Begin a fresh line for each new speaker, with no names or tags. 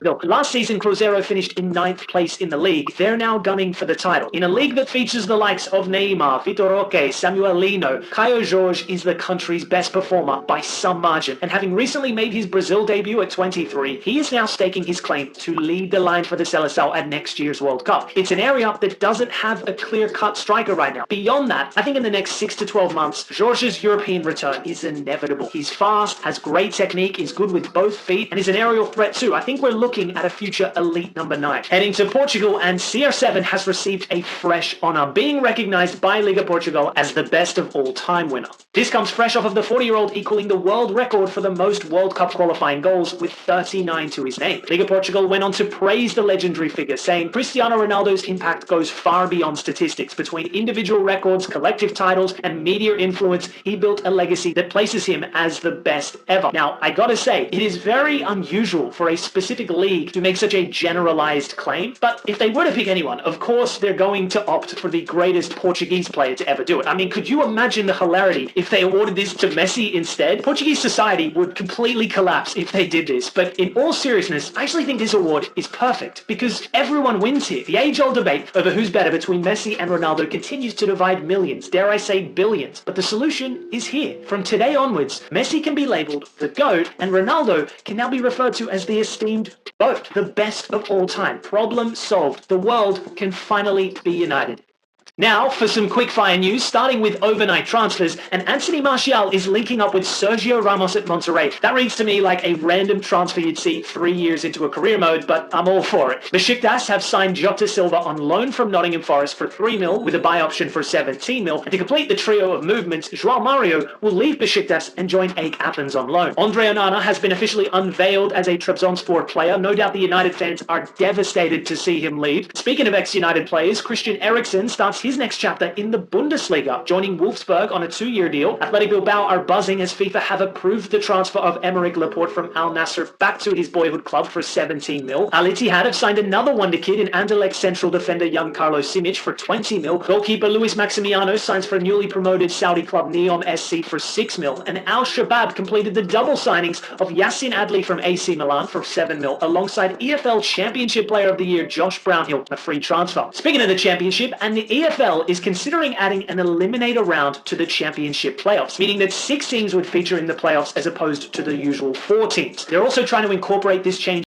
Look, last season Cruzeiro finished in 9th place in the league. They're now gunning for the title. In a league that features the likes of Neymar, Vitor Roque, Samuel Lino, Caio Jorge is the country's best performer by some margin. And having recently made his Brazil debut at 23, he is now staking his claim to lead the line for the Seleção at next year's World Cup. It's an area that doesn't have a clear-cut striker right now. Beyond that, I think in the next 6 to 12 months, Jorge's European return is inevitable. He's fast, has great technique, is good with both feet, and is an aerial threat too. I think we're looking at a future elite number 9. Heading to Portugal, and CR7 has received a fresh honour, being recognised by Liga Portugal as the best of all time winner. This comes fresh off of the 40-year-old equalling the world record for the most World Cup qualifying goals with 39 to his name. Liga Portugal went on to praise the legendary figure, saying Cristiano Ronaldo's impact goes far beyond statistics. Between individual records, collective titles, and media influence, he built a legacy that places him as the best ever. Now, I gotta say, it is very unusual for a specific league to make such a generalized claim, but if they were to pick anyone, of course they're going to opt for the greatest Portuguese player to ever do it. I mean, could you imagine the hilarity if they awarded this to Messi instead? Portuguese society would completely collapse if they did this, but in all seriousness, I actually think this award is perfect because everyone wins here. The age-old debate over who's better between Messi and Ronaldo continues to divide millions, dare I say billions, but the solution is here. From today onwards, Messi can be labelled the GOAT and Ronaldo can now be referred to as the esteemed GOAT, the best of all time. Problem solved. The world can finally be united. Now, for some quick-fire news, starting with overnight transfers, and Anthony Martial is linking up with Sergio Ramos at Monterrey. That reads to me like a random transfer you'd see 3 years into a career mode, but I'm all for it. Besiktas have signed Jota Silva on loan from Nottingham Forest for 3 mil, with a buy option for 17 mil, and to complete the trio of movements, João Mario will leave Besiktas and join AEK Athens on loan. Andre Onana has been officially unveiled as a Trabzonspor player. No doubt the United fans are devastated to see him leave. Speaking of ex-United players, Christian Eriksen starts his next chapter in the Bundesliga, joining Wolfsburg on a 2-year deal. Athletic Bilbao are buzzing as FIFA have approved the transfer of Aymeric Laporte from Al Nassr back to his boyhood club for 17 mil. Al Ittihad have signed another wonder kid in Anderlecht central defender young Carlos Simic for 20 mil. Goalkeeper Luis Maximiano signs for newly promoted Saudi club Neom SC for 6 mil. And Al Shabab completed the double signings of Yassin Adli from AC Milan for 7 mil, alongside EFL Championship Player of the Year Josh Brownhill, a free transfer. Speaking of the Championship, and the EFL is considering adding an eliminator round to the Championship playoffs, meaning that 6 teams would feature in the playoffs as opposed to the usual 4 teams. They're also trying to incorporate this change